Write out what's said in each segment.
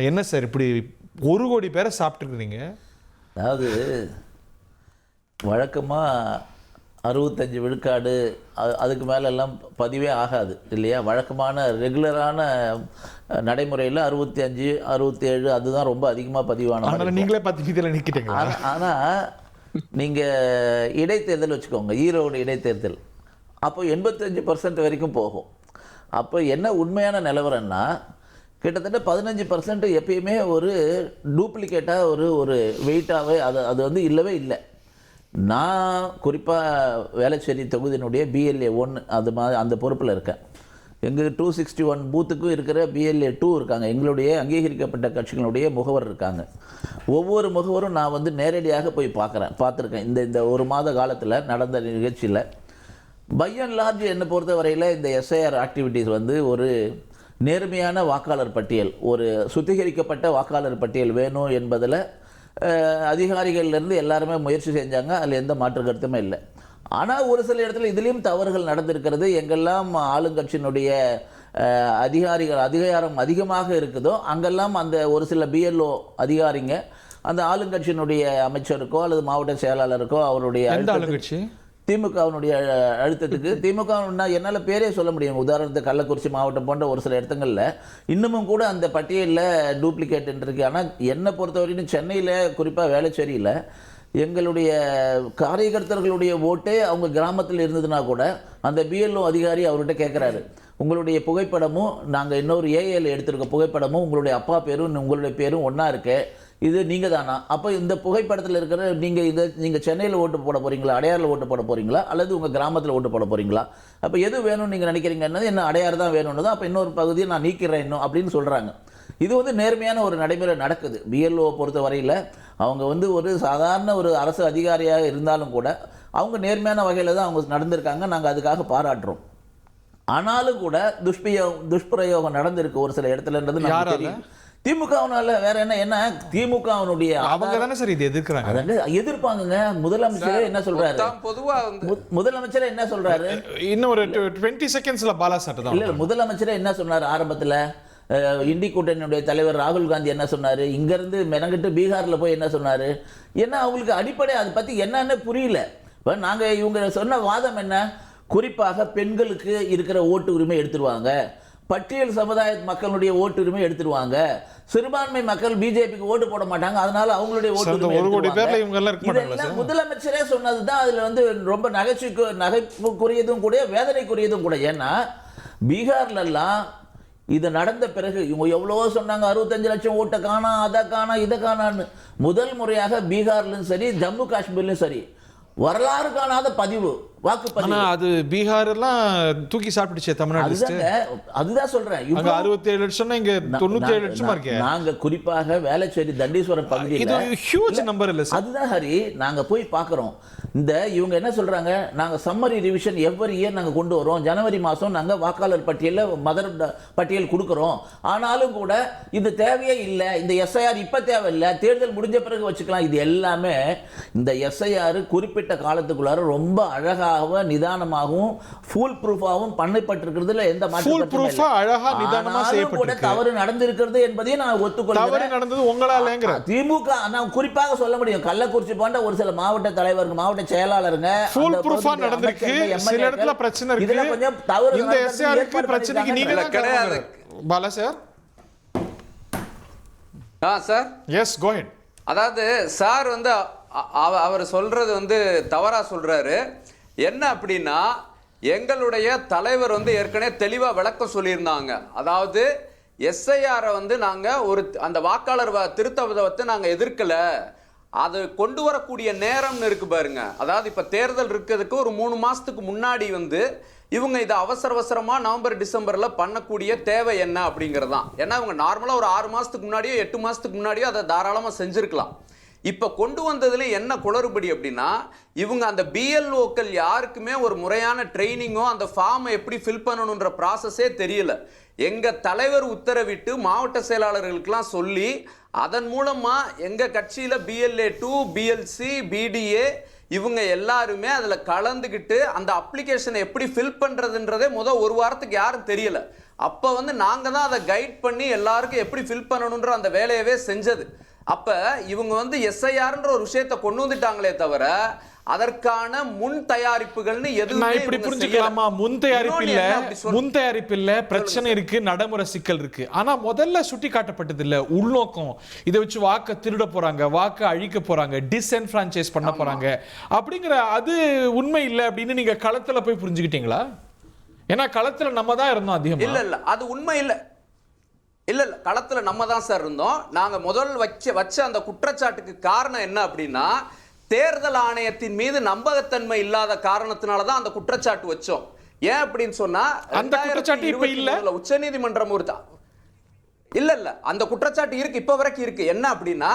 என்ன சார் இப்படி 1 கோடி பேரை சாப்பிட்டுருக்கீங்க? அதாவது வழக்கமாக 65 விழுக்காடு அதுக்கு மேலெல்லாம் பதிவே ஆகாது இல்லையா? வழக்கமான ரெகுலரான நடைமுறையில் 65 67 அதுதான் ரொம்ப அதிகமாக பதிவான. நீங்களே 10% நிற்கிட்டீங்க. ஆனால் நீங்கள் இடைத்தேர்தல் வச்சுக்கோங்க, ஈரோடு இடைத்தேர்தல், அப்போ 85% வரைக்கும் போகும். அப்போ என்ன உண்மையான நிலவரம்னா கிட்டத்தட்ட 15% எப்பயுமே ஒரு டூப்ளிகேட்டாக ஒரு வெயிட்டாகவே அது வந்து இல்லவே இல்லை. நான் குறிப்பாக வேளச்சேரி தொகுதியினுடைய BLA 1 அது மாதிரி அந்த பொறுப்பில் இருக்கேன். எங்கள் 261 பூத்துக்கும் இருக்கிற BLA 2 இருக்காங்க. எங்களுடைய அங்கீகரிக்கப்பட்ட கட்சிகளுடைய முகவர் இருக்காங்க. ஒவ்வொரு முகவரும் நான் வந்து நேரடியாக போய் பார்த்துருக்கேன். இந்த 1 மாத காலத்தில் நடந்த நிகழ்ச்சியில் பை அண்ட் லார்ஜ் என்னை பொறுத்த வரையில் இந்த SIR ஆக்டிவிட்டீஸ் வந்து ஒரு நேர்மையான வாக்காளர் பட்டியல், ஒரு சுத்திகரிக்கப்பட்ட வாக்காளர் பட்டியல் வேணும் என்பதில் அதிகாரிகள்லேருந்து எல்லாருமே முயற்சி செஞ்சாங்க. அதில் எந்த மாற்று கருத்துமே இல்லை. ஆனால் ஒரு சில இடத்துல இதுலேயும் தவறுகள் நடந்திருக்கிறது. எங்கெல்லாம் ஆளுங்கட்சியினுடைய அதிகாரம் அதிகமாக இருக்குதோ அங்கெல்லாம் அந்த ஒரு சில BLO அதிகாரிங்க அந்த ஆளுங்கட்சியினுடைய அமைச்சருக்கோ அல்லது மாவட்ட செயலாளருக்கோ அவருடைய திமுகவினுடைய அழுத்தத்துக்கு திமுக என்னால் பேரே சொல்ல முடியும். உதாரணத்துக்கு கள்ளக்குறிச்சி மாவட்டம் போன்ற ஒரு சில இடங்களில் இன்னமும் கூட அந்த பட்டியலில் டூப்ளிகேட் இருக்கு. ஆனால் என்னை பொறுத்தவரைக்கும் சென்னையில் குறிப்பாக வேளச்சேரியில் எங்களுடைய காரியகர்த்தர்களுடைய ஓட்டே அவங்க கிராமத்தில் இருந்ததுன்னா கூட அந்த BLO அதிகாரி அவர்கிட்ட கேட்குறாரு, உங்களுடைய புகைப்படமும் நாங்கள் இன்னொரு AAL எடுத்திருக்க புகைப்படமும் உங்களுடைய அப்பா பேரும் உங்களுடைய பேரும் ஒன்றா இருக்கு, இது நீங்கள் தானா? அப்போ இந்த புகைப்படத்தில் இருக்கிற நீங்கள் சென்னையில் ஓட்டு போட போகிறீங்களா, அடையாறில் ஓட்டு போட போகிறீங்களா, அல்லது உங்கள் கிராமத்தில் ஓட்டு போட போகிறீங்களா? அப்போ எது வேணும்னு நீங்கள் நினைக்கிறீங்கன்னு, என்ன அடையாறு தான் வேணும்னு தான், அப்போ இன்னொரு பகுதியை நான் நீக்கிறேன் இன்னும் அப்படின்னு சொல்கிறாங்க. இது வந்து நேர்மையான ஒரு நடைமுறை நடக்குது. BLO பொறுத்த வரையில் அவங்க வந்து ஒரு சாதாரண ஒரு அரசு அதிகாரியாக இருந்தாலும் கூட அவங்க நேர்மையான வகையில் தான் அவங்க நடந்திருக்காங்க. நாங்கள் அதுக்காக பாராட்டுறோம். ஆனாலும் கூட துஷ்பிரயோகம் நடந்திருக்கு ஒரு சில இடத்துலன்றது நமக்கு தெரியும். திமுகவினால வேற என்ன திமுகவினுடைய அவங்க தானே சார் இது எதிர்க்கிறாங்க. எதிர்ப்பாங்க. முதலமைச்சரே என்ன சொல்றாரு? முதலமைச்சரே என்ன சொல்றாரு? இன்னும் ஒரு 20 செகண்ட்ஸ்ல பாலா சார் தான். இல்ல, முதலமைச்சரே என்ன சொன்னார் ஆரம்பத்துல? இண்டி கூட்டணியுடைய தலைவர் ராகுல் காந்தி என்ன சொன்னாரு? இங்கிருந்து மெனங்கிட்டு பீகார்ல போய் என்ன சொன்னாரு? ஏன்னா அவங்களுக்கு அடிப்படை அதை பத்தி என்னன்னு புரியல. இப்ப நாங்க இவங்க சொன்ன வாதம் என்ன? குறிப்பாக பெண்களுக்கு இருக்கிற ஓட்டு உரிமை எடுத்துருவாங்க, பட்டியல் சமுதாய மக்களுடைய ஓட்டு உரிமை எடுத்துருவாங்க, சிறுபான்மை மக்கள் பிஜேபிக்கு ஓட்டு போட மாட்டாங்க, அதனால அவங்களுடைய ஓட்டு இதெல்லாம் முதலமைச்சரே சொன்னதுதான். அதுல வந்து ரொம்ப நகைப்புக்குரியதும் கூட வேதனைக்குரியதும் கூட. ஏன்னா பீகார்ல எல்லாம் இது நடந்த பிறகு இவங்க எவ்வளவோ சொன்னாங்க, 65 லட்சம் ஓட்டை காணா, அதை காணா, இதை காணான்னு. முதல் முறையாக பீகார்லயும் சரி ஜம்மு காஷ்மீர்லயும் சரி வரலாறு காணாத பதிவு வாக்குப்பதிவு. அது பீகார் எல்லாம் தூக்கி சாப்பிடுச்சு தமிழ்நாடு. அதுதான் சொல்றேன். 67 லட்சம் இங்க 97 லட்சமா இருக்கு. நாங்க குறிப்பாக வேளச்சேரி தண்டீஸ்வரம் பகுதியில் ஹியூஜ் நம்பர் இல்ல. அதுதான் ஹரி, நாங்க போய் பாக்குறோம். இந்த இவங்க என்ன சொல்றாங்க, நாங்க சம்மரி ரிவிஷன் எவ்வரி இயர் நாங்க கொண்டு வரோம், ஜனவரி மாசம் நாங்க வாக்காளர் பட்டியல் கொடுக்கிறோம். ஆனாலும் கூட இது தேவையே இல்லை, இந்த SIR இப்ப தேவையில்லை, தேர்தல் முடிஞ்ச பிறகு வச்சுக்கலாம். இது எல்லாமே இந்த SIR குறிப்பிட்ட காலத்துக்குள்ளார ரொம்ப அழகாக நிதானமாகவும் ஃபுல் ப்ரூஃபாகவும் பண்ணப்பட்டிருக்கிறதுல எந்த மாற்றமும் கூட தவறு நடந்திருக்கிறது என்பதையும் நான் ஒத்துக்கொள்கிறேன். நடந்தது உங்களாலங்கற திமுக நான் குறிப்பாக சொல்ல முடியும். கள்ளக்குறிச்சி போன்ற ஒரு சில மாவட்ட தலைவர்கள், மாவட்ட செயலாளருங்க ஃபுல் ப்ரூஃபா நடந்திருக்கு. சில இடத்துல பிரச்சனை இருக்கு. இதுல கொஞ்சம் தவறு. இந்த SIR பிரச்சனைக்கு நீங்க தான் கிடையாது பாலா சார். சார் எஸ் கோ ஹெட். அதாவது சார் வந்து அவர் சொல்றது வந்து தவறா சொல்றாரு. என்ன அப்படின்னா, எங்களுடைய தலைவர் வந்து ஏற்கனவே தெளிவாக விளக்கம் சொல்லியிருந்தாங்க. அதாவது SIR வந்து நாங்கள் அந்த வாக்காளர் திருத்தத்தை நாங்கள் எதிர்க்கலை, அது கொண்டு வரக்கூடிய நேரம்னு இருக்கு பாருங்க. அதாவது இப்போ தேர்தல் இருக்கிறதுக்கு ஒரு 3 மாதத்துக்கு முன்னாடி வந்து இவங்க இதை அவசரமாக நவம்பர் டிசம்பரில் பண்ணக்கூடிய தேவை என்ன அப்படிங்கிறது தான். ஏன்னா இவங்க நார்மலாக ஒரு 6 மாதத்துக்கு முன்னாடியோ 8 மாதத்துக்கு முன்னாடியோ அதை தாராளமாக செஞ்சுருக்கலாம். இப்போ கொண்டு வந்ததுல என்ன குளறுபடி அப்படின்னா, இவங்க அந்த BLOக்கள் யாருக்குமே ஒரு முறையான ட்ரைனிங்கோ அந்த ஃபார்மை எப்படி ஃபில் பண்ணணுன்ற ப்ராசஸே தெரியல. எங்கள் தலைவர் உத்தரவிட்டு மாவட்ட செயலாளர்களுக்கெல்லாம் சொல்லி அதன் மூலமாக எங்கள் கட்சியில் BLA 2, BLC, BDA இவங்க எல்லாருமே அதில் கலந்துக்கிட்டு அந்த அப்ளிகேஷனை எப்படி ஃபில் பண்ணுறதுன்றதே ஒரு வாரத்துக்கு யாரும் தெரியல. அப்ப வந்து நாங்க தான் அதை கைட் பண்ணி எல்லாருக்கும் எப்படி ஃபில் பண்ணணும்ன்ற அந்த வேலையவே செஞ்சது. அப்ப இவங்க வந்து எஸ்ஐஆர்ன்ற ஒரு விஷயத்தை கொண்டு வந்துட்டாங்களே தவிர அதற்கான முன் தயாரிப்புகள்னு எதுவுமே இப்படி புரிஞ்சுக்கலாமா? முன் தயாரிப்பு இல்ல, பிரச்சனை இருக்கு, நடைமுறை சிக்கல் இருக்கு. ஆனா முதல்ல சுட்டி காட்டப்பட்டது இல்ல உள்நோக்கம். இதை வச்சு வாக்க திருட போறாங்க, வாக்க அழிக்க போறாங்க, டிஸ்என்ஃபிரான்ச்சைஸ் பண்ண போறாங்க அப்படிங்கிற அது உண்மை இல்லை அப்படின்னு நீங்க களத்துல போய் புரிஞ்சுக்கிட்டீங்களா? ஏன்னா களத்துல நம்ம தான் இருந்தோம் அதிகமா. இல்ல அது உண்மை இல்ல. இல்ல களத்துல நம்ம தான் சார் இருந்தோம். நாங்க முதல் வச்ச அந்த குற்றச்சாட்டுக்கு காரணம் என்ன அப்படின்னா, தேர்தல் ஆணையத்தின் மீது நம்பகத்தன்மை இல்லாத காரணத்தினால தான் அந்த குற்றச்சாட்டு வச்சோம். ஏன் அப்படின்னு சொன்னா அந்த குற்றச்சாட்டு இப்ப இல்ல, உச்சநீதிமன்றம் இல்ல அந்த குற்றச்சாட்டு இருக்கு, இப்ப வரைக்கும் இருக்கு. என்ன அப்படின்னா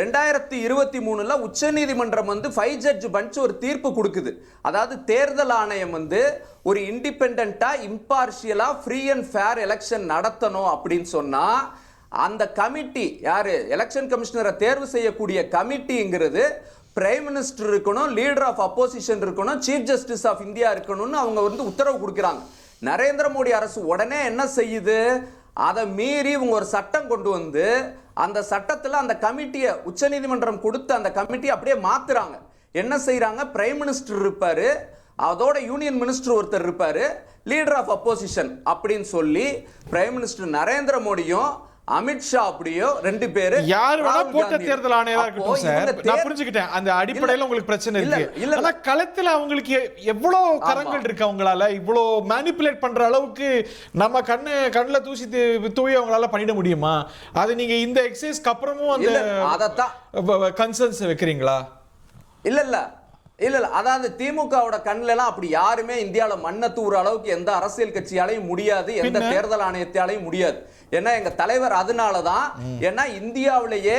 2023 உச்சநீதிமன்றம் வந்து 5 ஜட்ஜ் பெஞ்ச் ஒரு தீர்ப்பு கொடுக்குது. அதாவது தேர்தல் ஆணையம் வந்து ஒரு இண்டிபெண்டன்ட்டா இம்பார்ஷியலா ஃப்ரீ அண்ட் ஃபேர் எலெக்ஷன் நடத்தணும் அப்படின்னு சொன்னா அந்த கமிட்டி யாரு, எலெக்ஷன் கமிஷனரை தேர்வு செய்யக்கூடிய கமிட்டிங்கிறது பிரைம் மினிஸ்டர் இருக்கணும், லீடர் ஆஃப் அப்போசிஷன் இருக்கணும், சீஃப் ஜஸ்டிஸ் ஆஃப் இந்தியா இருக்கணும்னு அவங்க வந்து உத்தரவு கொடுக்குறாங்க. நரேந்திர மோடி அரசு உடனே என்ன செய்யுது, அதை மீறி இவங்க ஒரு சட்டம் கொண்டு வந்து அந்த சட்டத்தில் அந்த கமிட்டியை உச்சநீதிமன்றம் கொடுத்து அந்த கமிட்டியை அப்படியே மாத்துறாங்க. என்ன செய்யறாங்க, பிரைம் மினிஸ்டர் இருப்பாரு, அதோட யூனியன் மினிஸ்டர் ஒருத்தர் இருப்பாரு, லீடர் ஆஃப் அப்போசிஷன் அப்படின்னு சொல்லி பிரைம் மினிஸ்டர் நரேந்திர மோடியும் அமித்ஷா அப்படியோ 2 பேரு யார் வேணா போட்ட தேர்தல் ஆணையரா இருக்கட்டும் சார். நான் புரிஞ்சுக்கிட்டேன், அந்த அடிப்படையில் உங்களுக்கு பிரச்சனை இருக்கு. ஆனா களத்துல அவங்களுக்கு எவ்வளவு கரங்கள் இருக்கு, அவங்களால இவ்வளவு மேனிபுலேட் பண்ற அளவுக்கு நம்ம கண்ணுல தூவி அவங்களால பண்ணிட முடியுமா? அது நீங்க இந்த எக்ஸசைஸ்க்கு அப்புறமும் அந்த கன்சர்ன்ஸ் வைக்கிறீங்களா? இல்ல அதாவது திமுகவோட கண்ணுல எல்லாம் அப்படி யாருமே இந்தியாவில மண்ணை தூர அளவுக்கு எந்த அரசியல் கட்சியாலையும் முடியாது, எந்த தேர்தல் ஆணையத்தாலையும் முடியாது. ஏன்னா எங்க தலைவர் அதனாலதான், ஏன்னா இந்தியாவிலேயே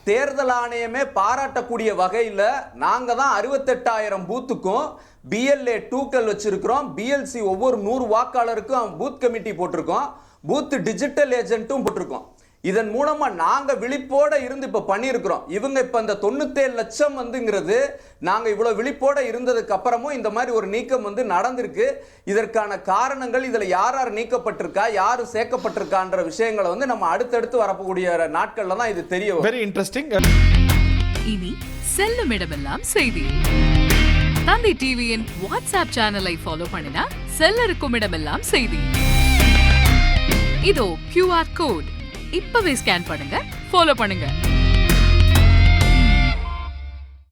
தேர்தல் ஆணையமே பாராட்டக்கூடிய வகையில நாங்க தான் 68,000 பூத்துக்கும் BLA 2க்கள் வச்சிருக்கிறோம். BLC ஒவ்வொரு 100 வாக்காளருக்கும் பூத் கமிட்டி போட்டிருக்கோம், பூத் டிஜிட்டல் ஏஜென்ட்டும் போட்டிருக்கோம். இதன் மூலமா நாங்க விழிப்போட இருந்து இப்ப பண்ணியிருக்கிறோம். இவங்க இப்ப இந்த 97 லட்சம் வந்துங்கிறது நாங்க இவ்வளவு விழிப்போட இருந்ததுக்கு அப்புறமும் இந்த மாதிரி ஒரு நீக்கம் வந்து நடந்திருக்கு. இதற்கான காரணங்கள், இதுல யார் யார் நீக்கப்பட்டிருக்கா, யாரு சேர்க்கப்பட்டிருக்கான்ற விஷயங்களை வந்து நம்ம அடுத்தடுத்து வரக்கூடிய நாட்கள்ல தான் இது தெரிய வரும். Very interesting. இனி செல்லும் இடமெல்லாம் செய்தி. தந்தி டிவியின் வாட்ஸ்அப் சேனலை ஃபாலோ பண்ணினா செல்ல இருக்கும் இடமெல்லாம் செய்தி. இதோ QR கோட் இப்பவே ஸ்கேன் பண்ணுங்க, ஃபாலோ பண்ணுங்க.